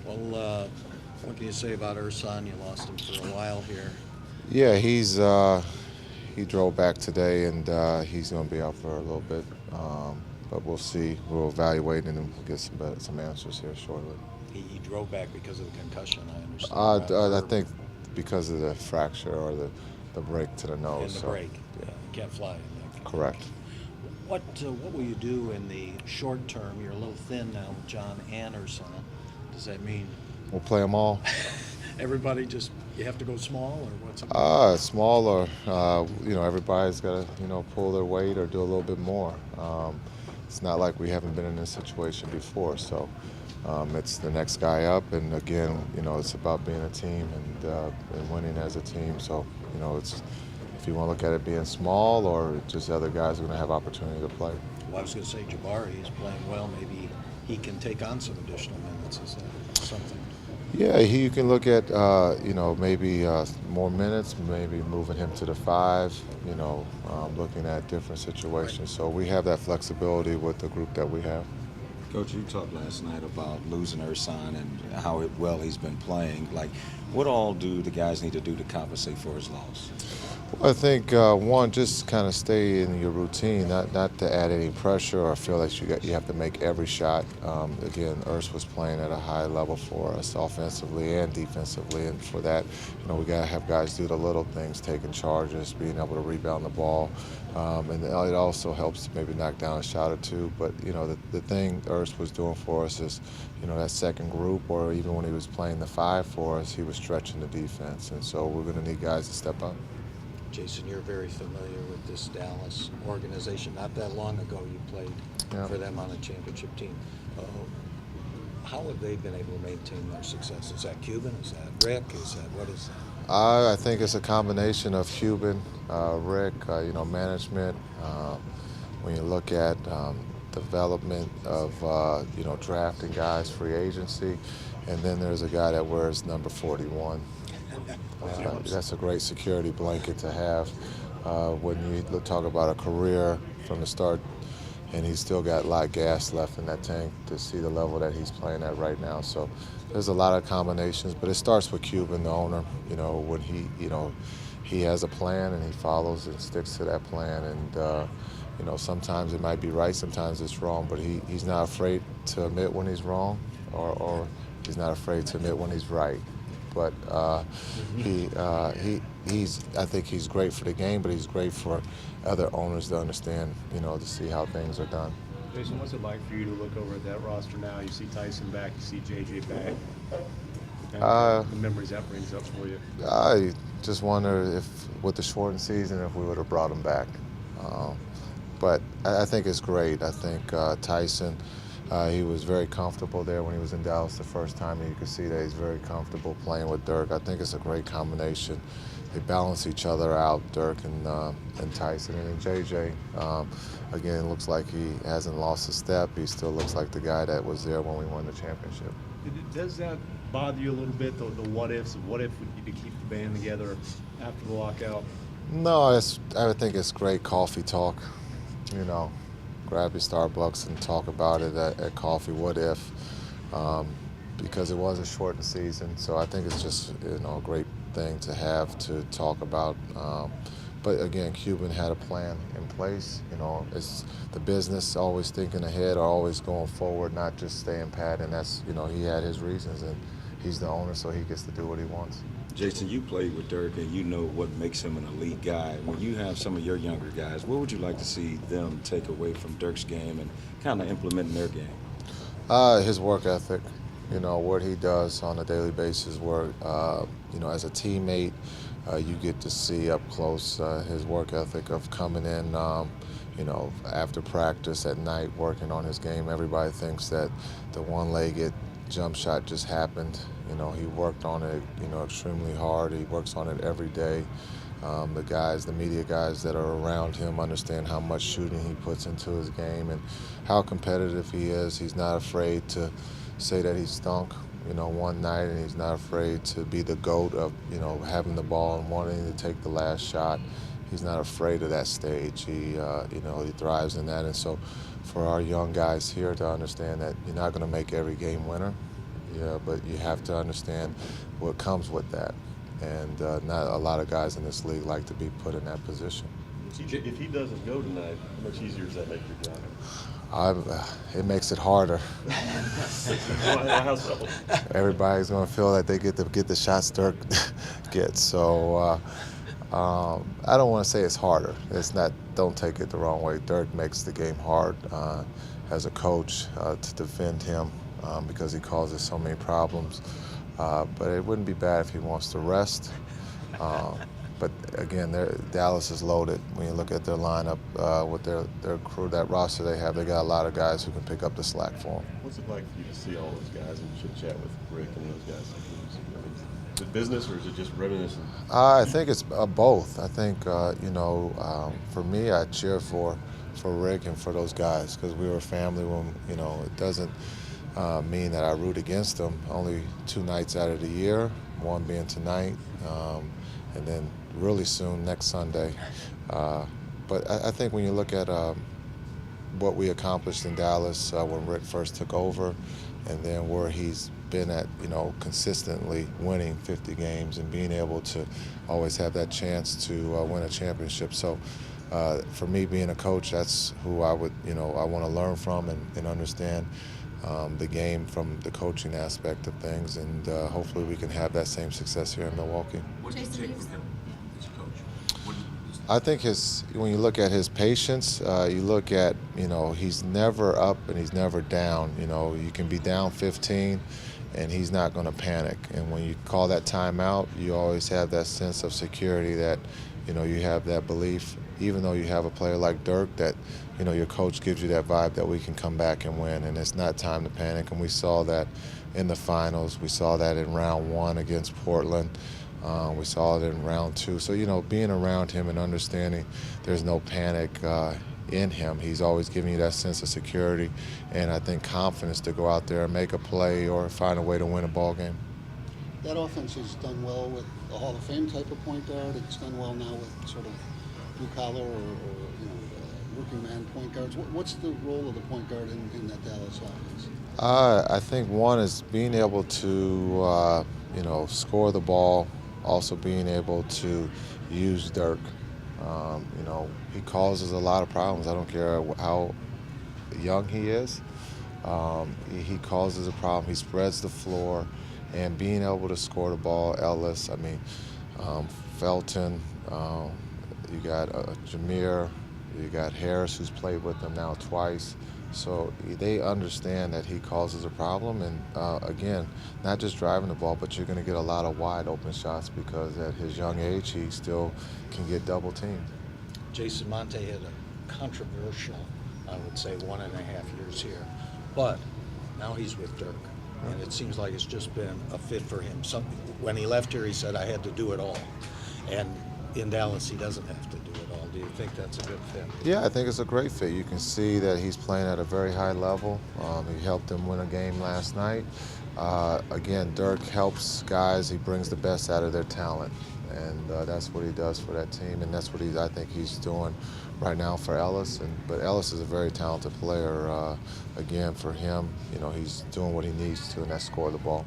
What can you say about Ersan? You lost him for a while here. Yeah, he drove back today, and he's going to be out for a little bit. But we'll see. We'll evaluate and then we'll get some answers here shortly. He drove back because of the concussion, I understand, right? I think because of the fracture or the break to the nose. And the So, break. yeah, You can't fly in that correct. case. What will you do in the short term? You're a little thin now with John and Ersan. Does that mean We'll play them all. everybody just you have to go small, or what's it? Small or everybody's got to pull their weight or do a little bit more. It's not like we haven't been in this situation before, so it's the next guy up, and again, it's about being a team and winning as a team. So it's if you want to look at it being small or just the other guys are going to have opportunity to play. Well, I was going to say Jabari is playing well. Maybe he can take on some additional minutes. Is that something? Yeah, you can look at maybe more minutes, maybe moving him to the five. Looking at different situations. So we have that flexibility with the group that we have. Coach, you talked last night about losing Ersan and how well he's been playing. Like, what all do the guys need to do to compensate for his loss? Well, I think one, just kind of stay in your routine, not to add any pressure or feel like you have to make every shot. Again, Urs was playing at a high level for us offensively and defensively, and for that, we got to have guys do the little things, taking charges, being able to rebound the ball, and it also helps maybe knock down a shot or two. But the thing Urs was doing for us is, that second group, or even when he was playing the five for us, he was stretching the defense, and so we're going to need guys to step up. Jason, you're very familiar with this Dallas organization. Not that long ago, you played for them on a championship team. How have they been able to maintain their success? Is that Cuban? Is that Rick? What is that? I think it's a combination of Cuban, Rick, management. When you look at development of drafting guys, free agency, and then there's a guy that wears number 41. That's a great security blanket to have when you talk about a career from the start, and he's still got a lot of gas left in that tank to see the level that he's playing at right now. So there's a lot of combinations, but it starts with Cuban, the owner. When he has a plan and he follows and sticks to that plan, and sometimes it might be right, sometimes it's wrong, but he's not afraid to admit when he's wrong, or he's not afraid to admit when he's right. But I think he's great for the game, but he's great for other owners to understand, to see how things are done. Jason, what's it like for you to look over at that roster now? You see Tyson back, you see JJ back. The memories that brings up for you. I just wonder if, with the shortened season, if we would have brought him back. But I think it's great. I think Tyson. He was very comfortable there when he was in Dallas the first time, and you could see that he's very comfortable playing with Dirk. I think it's a great combination. They balance each other out, Dirk and Tyson. And then JJ, again, looks like he hasn't lost a step. He still looks like the guy that was there when we won the championship. Does that bother you a little bit, the what-ifs? What if we need to keep the band together after the lockout? No, I think it's great coffee talk, grab your Starbucks and talk about it at coffee. What if? Because it was a shortened season, so I think it's just a great thing to have to talk about. But again, Cuban had a plan in place. It's the business, always thinking ahead, or always going forward, not just staying pat. And that's he had his reasons, and he's the owner, so he gets to do what he wants. Jason, you played with Dirk, and you know what makes him an elite guy. When you have some of your younger guys, what would you like to see them take away from Dirk's game and kind of implement in their game? His work ethic, what he does on a daily basis, where, as a teammate, you get to see up close his work ethic of coming in, after practice at night, working on his game. Everybody thinks that the one-legged jump shot just happened. He worked on it, extremely hard. He works on it every day. The media guys that are around him understand how much shooting he puts into his game and how competitive he is. He's not afraid to say that he stunk, one night, and he's not afraid to be the GOAT of, having the ball and wanting to take the last shot. He's not afraid of that stage. He thrives in that. And so for our young guys here to understand that you're not going to make every game winner, Yeah, but you have to understand what comes with that. And not a lot of guys in this league like to be put in that position. CJ, if he doesn't go tonight, how much easier does that make your job? It makes it harder. How so? Everybody's going to feel that they get the shots Dirk gets. So I don't want to say it's harder. It's not. Don't take it the wrong way. Dirk makes the game hard as a coach to defend him because he causes so many problems. But it wouldn't be bad if he wants to rest. But again, Dallas is loaded. When you look at their lineup with their crew, that roster they got a lot of guys who can pick up the slack for them. What's it like for you to see all those guys and chit chat with Rick and those guys? Is it business or is it just reminiscent? I think it's both. I think for me, I cheer for Rick and for those guys because we were a family. When it doesn't mean that I root against them. Only 2 nights out of the year, one being tonight, and then really soon next Sunday. But I think when you look at what we accomplished in Dallas when Rick first took over, and then where he's been at, consistently winning 50 games and being able to always have that chance to win a championship. So for me, being a coach, that's who I would, I want to learn from and understand the game from the coaching aspect of things, and hopefully we can have that same success here in Milwaukee. What do you take from him as a coach? I think when you look at his patience, you look at, he's never up and he's never down. You can be down 15 and he's not going to panic. And when you call that timeout, you always have that sense of security that, you have that belief, even though you have a player like Dirk, that, your coach gives you that vibe that we can come back and win, and it's not time to panic. And we saw that in the finals. We saw that in round 1 against Portland. We saw it in round 2. So, being around him and understanding there's no panic in him. He's always giving you that sense of security and I think confidence to go out there and make a play or find a way to win a ball game. That offense has done well with a Hall of Fame type of point guard. It's done well now with sort of blue collar or working man point guards. What's the role of the point guard in that Dallas offense? I think one is being able to score the ball, also being able to use Dirk. He causes a lot of problems. I don't care how young he is. He causes a problem. He spreads the floor, and being able to score the ball. Ellis, Felton, you got Jameer, you got Harris, who's played with them now twice. So they understand that he causes a problem, and again, not just driving the ball, but you're going to get a lot of wide open shots because at his young age, he still can get double teamed. Jason Monte had a controversial, I would say, 1.5 years here, but now he's with Dirk, and it seems like it's just been a fit for him. When he left here, he said, I had to do it all, and in Dallas, he doesn't have to do it all. Do you think that's a good fit? Yeah, I think it's a great fit. You can see that he's playing at a very high level. He helped them win a game last night. Again, Dirk helps guys. He brings the best out of their talent, and that's what he does for that team, and that's what I think he's doing right now for Ellis. But Ellis is a very talented player. Again, for him, he's doing what he needs to, and that's score the ball.